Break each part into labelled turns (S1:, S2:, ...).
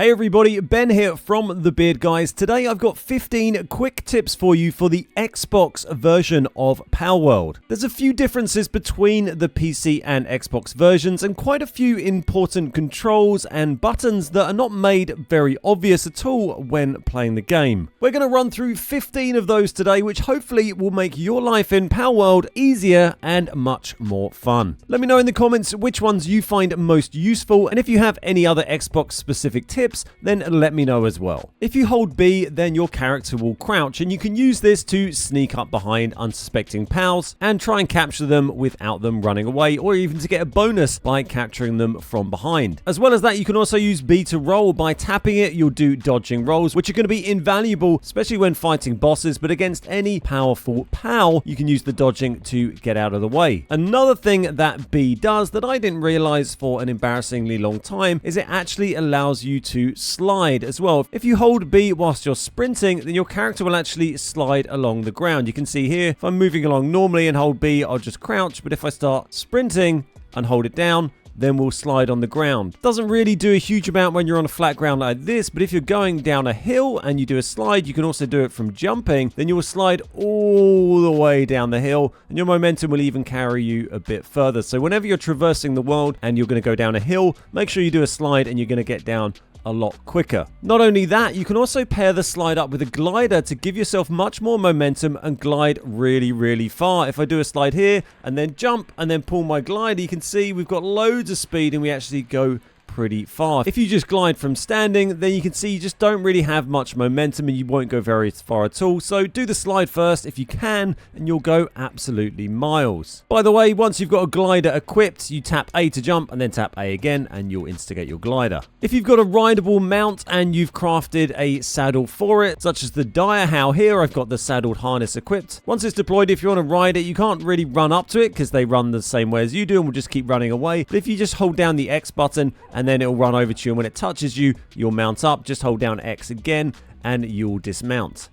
S1: Hey everybody, Ben here from The Beard Guys. Today I've got 15 quick tips for you for the Xbox version of Palworld. There's a few differences between the PC and Xbox versions and quite a few important controls and buttons that are not made very obvious at all when playing the game. We're going to run through 15 of those today, which hopefully will make your life in Palworld easier and much more fun. Let me know in the comments which ones you find most useful, and if you have any other Xbox specific tips, then let me know as well. If you hold B, then your character will crouch, and you can use this to sneak up behind unsuspecting pals and try and capture them without them running away, or even to get a bonus by capturing them from behind. As well as that, you can also use B to roll. By tapping it, you'll do dodging rolls, which are going to be invaluable, especially when fighting bosses, but against any powerful pal, you can use the dodging to get out of the way. Another thing that B does that I didn't realize for an embarrassingly long time is it actually allows you to slide as well. If you hold B whilst you're sprinting, then your character will actually slide along the ground. You can see here, if I'm moving along normally and hold B, I'll just crouch, but if I start sprinting and hold it down, then we'll slide on the ground. Doesn't really do a huge amount when you're on a flat ground like this, but if you're going down a hill and you do a slide, you can also do it from jumping, then you will slide all the way down the hill, and your momentum will even carry you a bit further. So whenever you're traversing the world and you're going to go down a hill, make sure you do a slide and you're going to get down a lot quicker. Not only that, you can also pair the slide up with a glider to give yourself much more momentum and glide really far. If I do a slide here and then jump and then pull my glider, you can see we've got loads of speed and we actually go pretty far. If you just glide from standing, then you can see you just don't really have much momentum and you won't go very far at all. So do the slide first if you can, and you'll go absolutely miles. By the way, once you've got a glider equipped, you tap A to jump and then tap A again and you'll instigate your glider. If you've got a rideable mount and you've crafted a saddle for it, such as the dire how here, I've got the saddled harness equipped. Once it's deployed, if you want to ride it, you can't really run up to it because they run the same way as you do and will just keep running away. But if you just hold down the X button and then it'll run over to you, and when it touches you, you'll mount up. Just hold down X again and you'll dismount.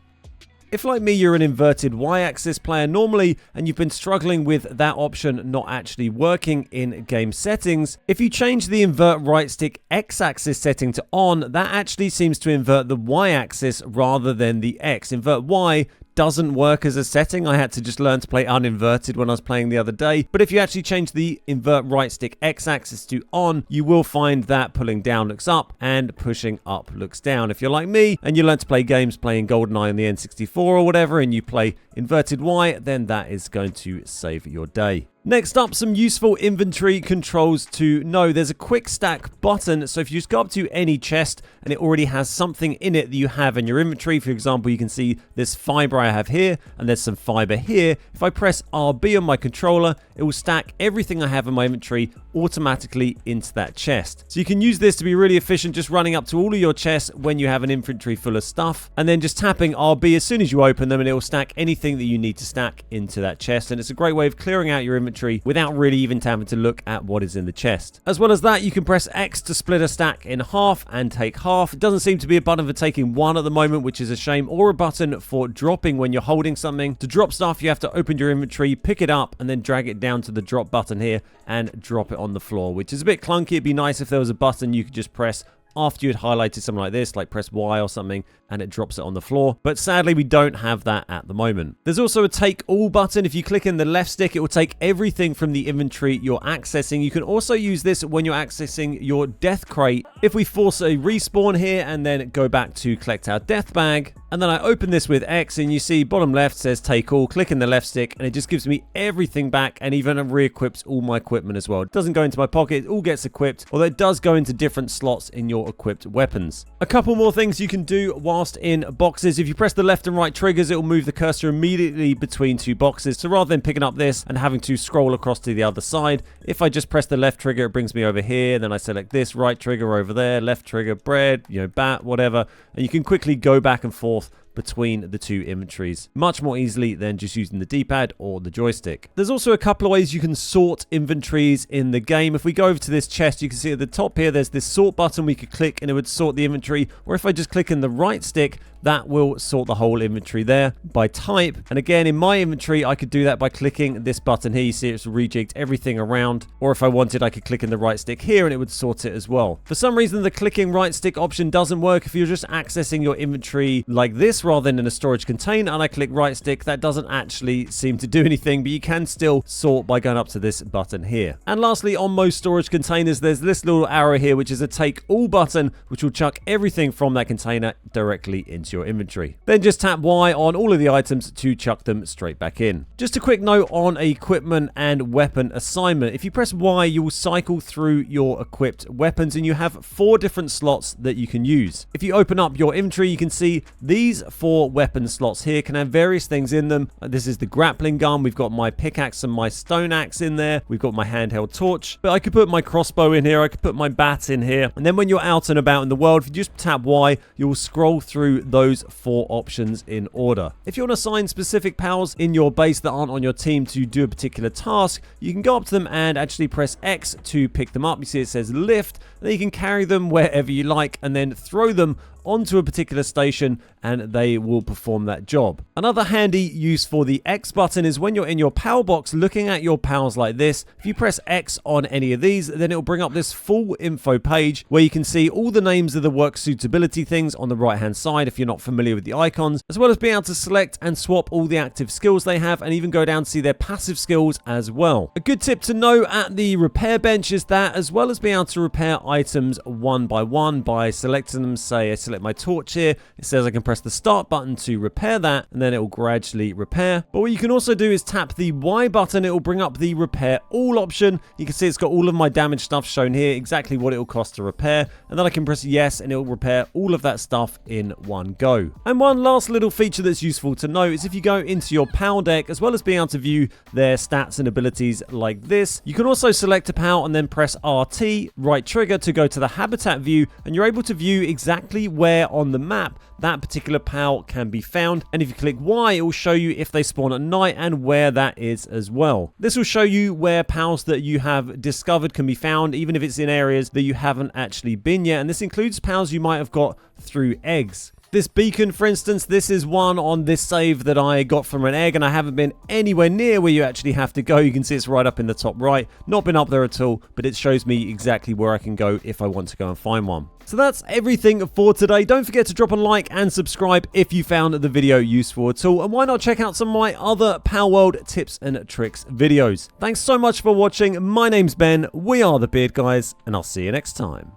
S1: If, like me, you're an inverted Y-axis player normally and you've been struggling with that option not actually working in game settings, if you change the invert right stick X-axis setting to on, that actually seems to invert the Y-axis rather than the X. Invert Y doesn't work as a setting. I had to just learn to play uninverted when I was playing the other day. But if you actually change the invert right stick X-axis to on, you will find that pulling down looks up and pushing up looks down. If you're like me and you learn to play games playing GoldenEye on the N64 or whatever, and you play inverted Y, then that is going to save your day. Next up, some useful inventory controls to know. There's a quick stack button, so if you just go up to any chest and it already has something in it that you have in your inventory, for example, you can see this fiber I have here and there's some fiber here. If I press RB on my controller, it will stack everything I have in my inventory automatically into that chest. So you can use this to be really efficient, just running up to all of your chests when you have an inventory full of stuff and then just tapping RB as soon as you open them, and it will stack anything that you need to stack into that chest. And it's a great way of clearing out your inventory without really even having to look at what is in the chest. As well as that, you can press X to split a stack in half and take half. It doesn't seem to be a button for taking one at the moment, which is a shame, or a button for dropping when you're holding something. To drop stuff, you have to open your inventory, pick it up, and then drag it down to the drop button here and drop it on the floor, which is a bit clunky. It'd be nice if there was a button you could just press after you had highlighted something like this, like press Y or something, and it drops it on the floor. But sadly, we don't have that at the moment. There's also a take all button. If you click in the left stick, it will take everything from the inventory you're accessing. You can also use this when you're accessing your death crate. If we force a respawn here and then go back to collect our death bag, and then I open this with X, and you see bottom left says take all, click in the left stick, and it just gives me everything back and even re-equips all my equipment as well. It doesn't go into my pocket, it all gets equipped, although it does go into different slots in your equipped weapons. A couple more things you can do whilst in boxes. If you press the left and right triggers, it will move the cursor immediately between two boxes. So rather than picking up this and having to scroll across to the other side, if I just press the left trigger, it brings me over here. Then I select this, right trigger over there, left trigger, bread, bat, whatever. And you can quickly go back and forth between the two inventories much more easily than just using the D-pad or the joystick. There's also a couple of ways you can sort inventories in the game. If we go over to this chest, you can see at the top here there's this sort button we could click and it would sort the inventory, or if I just click in the right stick, that will sort the whole inventory there by type. And again, in my inventory, I could do that by clicking this button here. You see it's rejigged everything around. Or if I wanted, I could click in the right stick here and it would sort it as well. For some reason, the clicking right stick option doesn't work if you're just accessing your inventory like this rather than in a storage container. And I click right stick, that doesn't actually seem to do anything, but you can still sort by going up to this button here. And lastly, on most storage containers, there's this little arrow here, which is a take all button, which will chuck everything from that container directly into your inventory. Then just tap Y on all of the items to chuck them straight back in. Just a quick note on equipment and weapon assignment. If you press Y, you will cycle through your equipped weapons and you have 4 different slots that you can use. If you open up your inventory, you can see these 4 weapon slots here can have various things in them. This is the grappling gun. We've got my pickaxe and my stone axe in there. We've got my handheld torch, but I could put my crossbow in here. I could put my bat in here. And then when you're out and about in the world, if you just tap Y, you'll scroll through those 4 options in order. If you want to assign specific pals in your base that aren't on your team to do a particular task, you can go up to them and actually press X to pick them up. You see it says lift, and then you can carry them wherever you like and then throw them onto a particular station and they will perform that job. Another handy use for the X button is when you're in your pal box looking at your pals like this. If you press X on any of these, then it'll bring up this full info page where you can see all the names of the work suitability things on the right hand side if you're not familiar with the icons, as well as being able to select and swap all the active skills they have and even go down to see their passive skills as well. A good tip to know at the repair bench is that as well as being able to repair items one by one by selecting them, say I select my torch here, it says I can press the start button to repair that and then it will gradually repair. But what you can also do is tap the Y button, it will bring up the repair all option. You can see it's got all of my damaged stuff shown here, exactly what it will cost to repair, and then I can press yes and it will repair all of that stuff in one go. And one last little feature that's useful to know is if you go into your pal deck, as well as being able to view their stats and abilities like this, you can also select a pal and then press RT, right trigger, to go to the habitat view, and you're able to view exactly where on the map that particular pal can be found. And if you click Y, it will show you if they spawn at night and where that is as well. This will show you where pals that you have discovered can be found, even if it's in areas that you haven't actually been yet. And this includes pals you might have got through eggs. This beacon, for instance, this is one on this save that I got from an egg, and I haven't been anywhere near where you actually have to go. You can see it's right up in the top right. Not been up there at all, but it shows me exactly where I can go if I want to go and find one. So that's everything for today. Don't forget to drop a like and subscribe if you found the video useful at all. And why not check out some of my other Palworld tips and tricks videos. Thanks so much for watching. My name's Ben. We are the Beard Guys, and I'll see you next time.